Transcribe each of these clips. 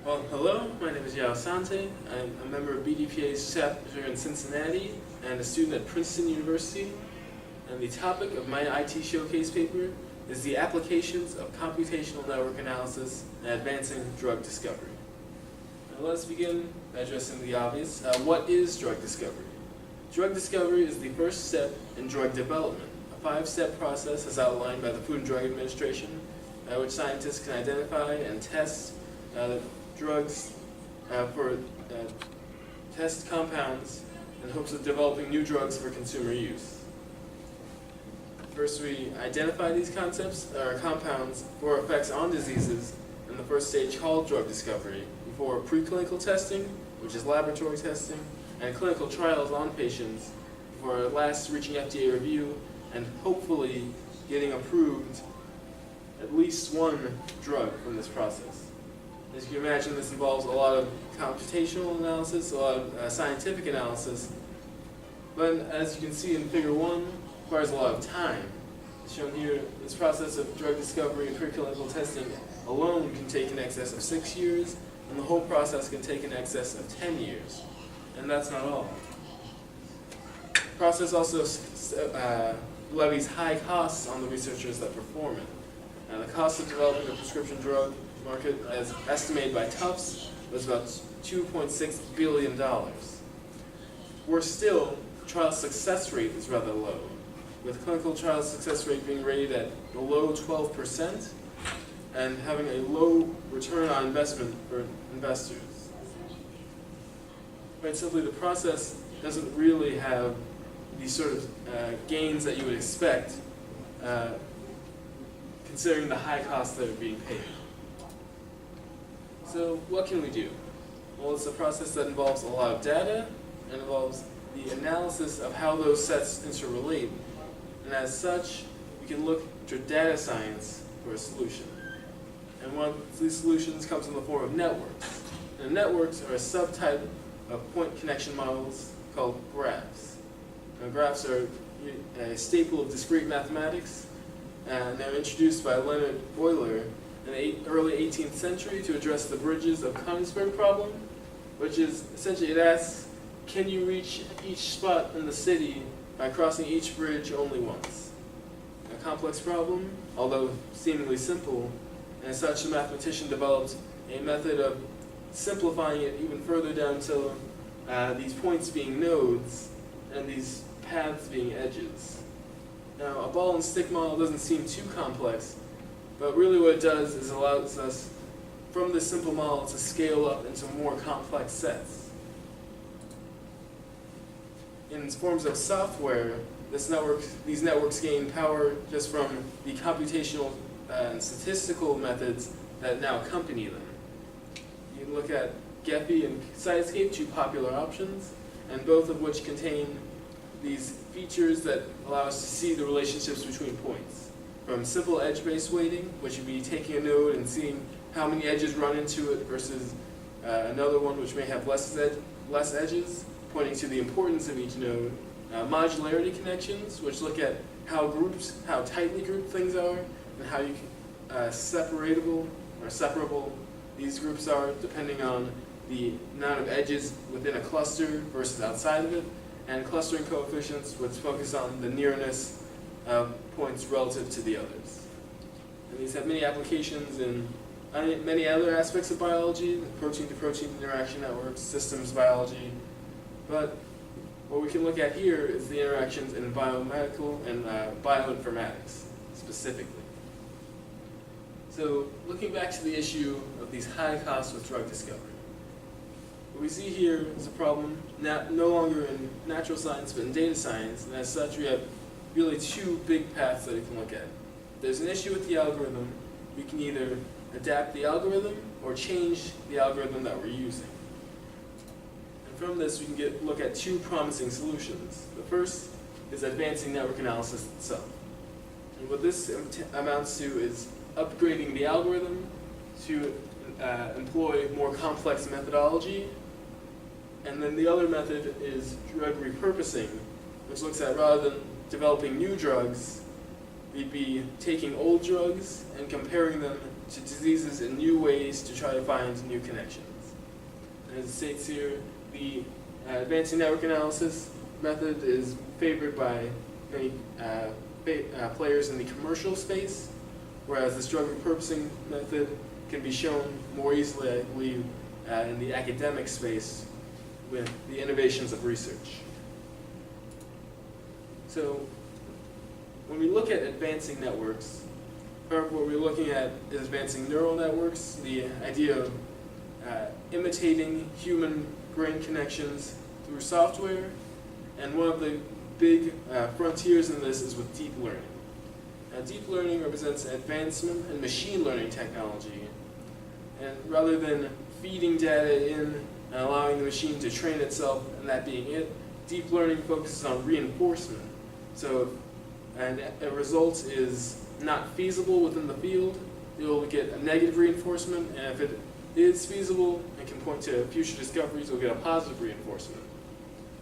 Well, hello, my name is Yao Sante. I'm a member of BDPA's chapter in Cincinnati and a student at Princeton University. And the topic of my Itshowcase paper is the applications of computational network analysis in advancing drug discovery. Now let's begin by addressing the obvious. What is drug discovery? Drug discovery is the first step in drug development, a 5-step process as outlined by the Food and Drug Administration, by which scientists can identify and test drugs test compounds in hopes of developing new drugs for consumer use. First, we identify these compounds for effects on diseases in the first stage called drug discovery, before preclinical testing, which is laboratory testing, and clinical trials on patients before last reaching FDA review and hopefully getting approved at least one drug from this process. As you can imagine, this involves a lot of computational analysis, a lot of scientific analysis, but as you can see in Figure 1, requires a lot of time. As shown here, this process of drug discovery and preclinical testing alone can take in excess of 6 years, and the whole process can take in excess of 10 years. And that's not all. The process also levies high costs on the researchers that perform it. The cost of developing a prescription drug market, as estimated by Tufts, was about $2.6 billion. Worse still, the trial success rate is rather low, with clinical trial success rate being rated at below 12% and having a low return on investment for investors. Quite simply, the process doesn't really have these sort of gains that you would expect, considering the high costs that are being paid. So what can we do? Well, it's a process that involves a lot of data and involves the analysis of how those sets interrelate. And as such, we can look to data science for a solution. And one of these solutions comes in the form of networks. And networks are a subtype of point connection models called graphs. Now, graphs are a staple of discrete mathematics, and they're introduced by Leonard Euler in the early 18th century to address the bridges of Königsberg problem, which is essentially, it asks, can you reach each spot in the city by crossing each bridge only once? A complex problem, although seemingly simple, and as such the mathematician developed a method of simplifying it even further down to these points being nodes and these paths being edges. Now, a ball and stick model doesn't seem too complex, but really what it does is allows us, from this simple model, to scale up into more complex sets. In forms of software, these networks gain power just from the computational and statistical methods that now accompany them. You can look at Gephi and Sidescape, two popular options, and both of which contain these features that allow us to see the relationships between points. From simple edge-based weighting, which would be taking a node and seeing how many edges run into it, versus another one which may have less edges, pointing to the importance of each node. Modularity connections, which look at how tightly grouped things are, and how separable these groups are, depending on the amount of edges within a cluster versus outside of it. And clustering coefficients, which focus on the nearness of points relative to the others. And these have many applications in many other aspects of biology, protein-to-protein interaction networks, systems biology. But what we can look at here is the interactions in biomedical and bioinformatics, specifically. So, looking back to the issue of these high costs with drug discovery. What we see here is a problem no longer in natural science, but in data science, and as such we have really two big paths that we can look at. If there's an issue with the algorithm, we can either adapt the algorithm or change the algorithm that we're using. And from this we can look at two promising solutions. The first is advancing network analysis itself. And what this amounts to is upgrading the algorithm to employ more complex methodology. And then the other method is drug repurposing, which looks at, rather than developing new drugs, we'd be taking old drugs and comparing them to diseases in new ways to try to find new connections. And as it states here, the advancing network analysis method is favored by many players in the commercial space, whereas this drug repurposing method can be shown more easily, I believe, in the academic space with the innovations of research. So when we look at advancing networks, what we're looking at is advancing neural networks, the idea of imitating human brain connections through software, and one of the big frontiers in this is with deep learning. Now, deep learning represents advancement in machine learning technology, and rather than feeding data in and allowing the machine to train itself and that being it, deep learning focuses on reinforcement. So, and a result is not feasible within the field, you'll get a negative reinforcement, and if it is feasible and can point to future discoveries, you'll get a positive reinforcement.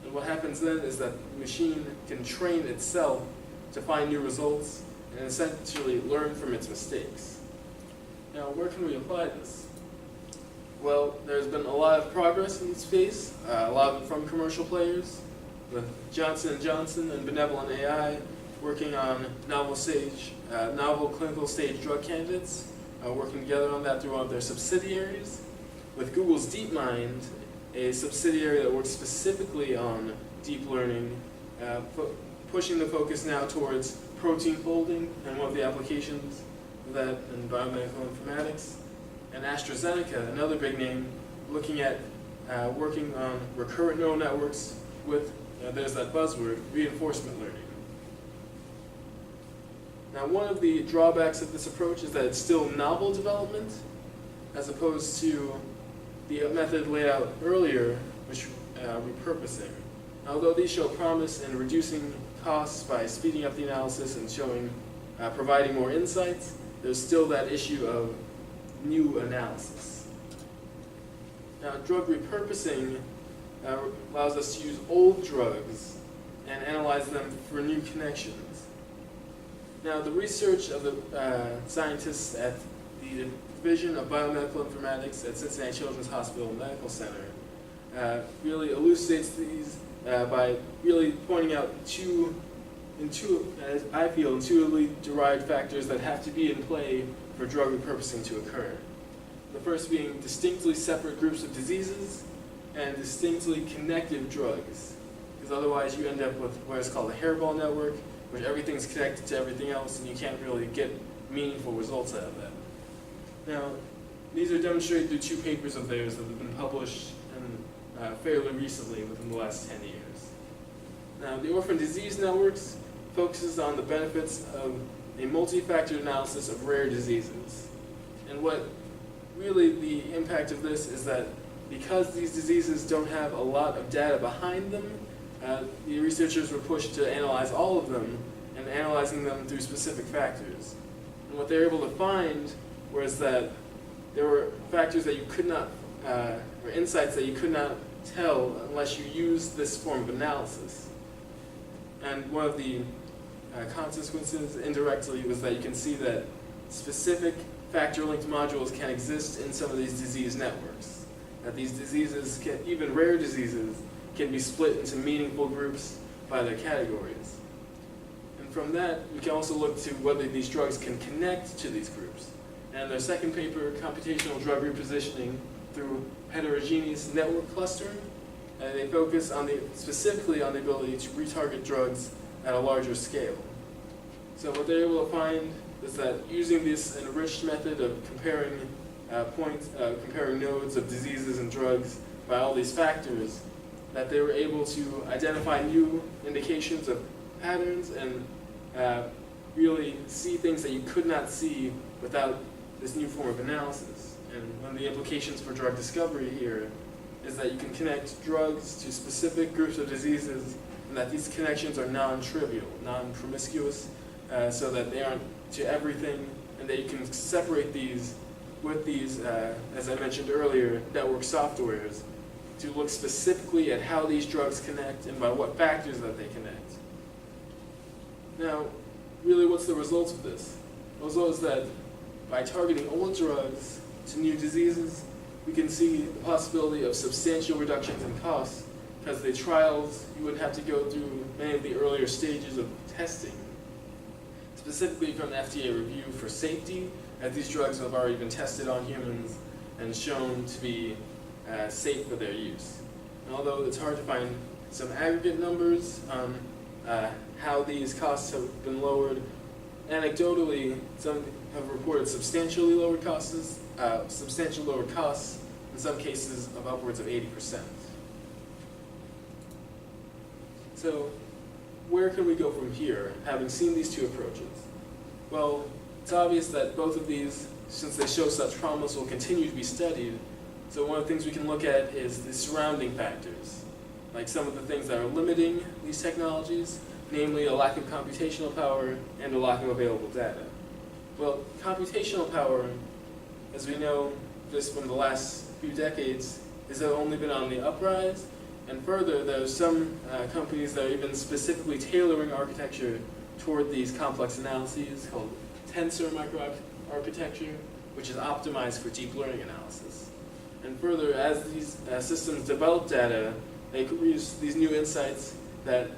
And what happens then is that the machine can train itself to find new results and essentially learn from its mistakes. Now, where can we apply this? Well, there's been a lot of progress in this space, a lot of it from commercial players, with Johnson & Johnson and Benevolent AI working on novel clinical stage drug candidates, working together on that through one of their subsidiaries. With Google's DeepMind, a subsidiary that works specifically on deep learning, pushing the focus now towards protein folding and one of the applications of that in biomedical informatics. And AstraZeneca, another big name, looking at working on recurrent neural networks with, there's that buzzword, reinforcement learning. Now, one of the drawbacks of this approach is that it's still novel development, as opposed to the method laid out earlier, which repurposing. Although these show promise in reducing costs by speeding up the analysis and showing, providing more insights, there's still that issue of new analysis. Now, drug repurposing allows us to use old drugs and analyze them for new connections. Now, the research of the scientists at the Division of Biomedical Informatics at Cincinnati Children's Hospital Medical Center really elucidates these by really pointing out as I feel, intuitively derived factors that have to be in play for drug repurposing to occur. The first being distinctly separate groups of diseases and distinctly connective drugs, because otherwise you end up with what is called a hairball network, where everything's connected to everything else and you can't really get meaningful results out of that. Now, these are demonstrated through two papers of theirs that have been published fairly recently, within the last 10 years. Now, the orphan disease networks focuses on the benefits of a multi-factor analysis of rare diseases. And what really the impact of this is that because these diseases don't have a lot of data behind them, the researchers were pushed to analyze all of them and analyzing them through specific factors. And what they were able to find was that there were factors that you could not, or insights that you could not tell unless you used this form of analysis. And one of the consequences indirectly was that you can see that specific factor-linked modules can exist in some of these disease networks. That these diseases, even rare diseases, can be split into meaningful groups by their categories. And from that, we can also look to whether these drugs can connect to these groups. And their second paper, Computational Drug Repositioning Through Heterogeneous Network Clustering, they focus on specifically on the ability to retarget drugs at a larger scale. So what they're able to find is that using this enriched method of comparing comparing nodes of diseases and drugs by all these factors, that they were able to identify new indications of patterns and really see things that you could not see without this new form of analysis. And one of the implications for drug discovery here is that you can connect drugs to specific groups of diseases, and that these connections are non-trivial, non-promiscuous, so that they aren't to everything, and that you can separate these with these, as I mentioned earlier, network softwares to look specifically at how these drugs connect and by what factors that they connect. Now, really, what's the result of this? The result is that by targeting old drugs to new diseases, we can see the possibility of substantial reductions in costs, because the trials, you would have to go through many of the earlier stages of testing, specifically from FDA review for safety, as these drugs have already been tested on humans and shown to be safe for their use. And although it's hard to find some aggregate numbers on how these costs have been lowered, anecdotally, some have reported substantially lower costs, in some cases of upwards of 80%. So, where can we go from here, having seen these two approaches? Well, it's obvious that both of these, since they show such promise, will continue to be studied. So one of the things we can look at is the surrounding factors, like some of the things that are limiting these technologies, namely a lack of computational power and a lack of available data. Well, computational power, as we know just from the last few decades, has only been on the uprise. And further, there's some companies that are even specifically tailoring architecture toward these complex analyses called tensor microarchitecture, which is optimized for deep learning analysis. And further, as these systems develop data, they could use these new insights that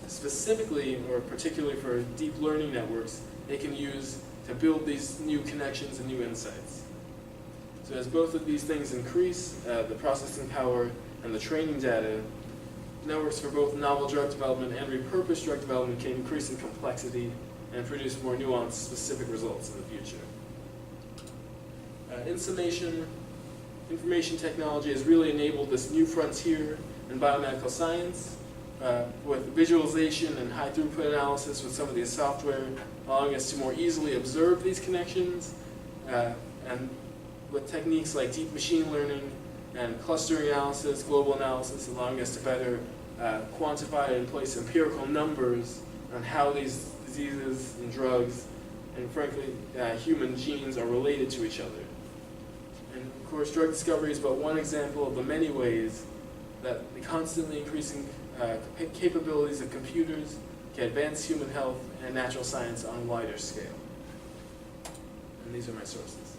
specifically or particularly for deep learning networks, they can use to build these new connections and new insights. So as both of these things increase, the processing power and the training data, networks for both novel drug development and repurposed drug development can increase in complexity and produce more nuanced, specific results in the future. In summation, information technology has really enabled this new frontier in biomedical science with visualization and high throughput analysis with some of these software, allowing us to more easily observe these connections, and with techniques like deep machine learning and clustering analysis, global analysis, allowing us to better quantify and place empirical numbers on how these diseases and drugs and frankly human genes are related to each other. And of course, drug discovery is but one example of the many ways that the constantly increasing capabilities of computers can advance human health and natural science on a wider scale. And these are my sources.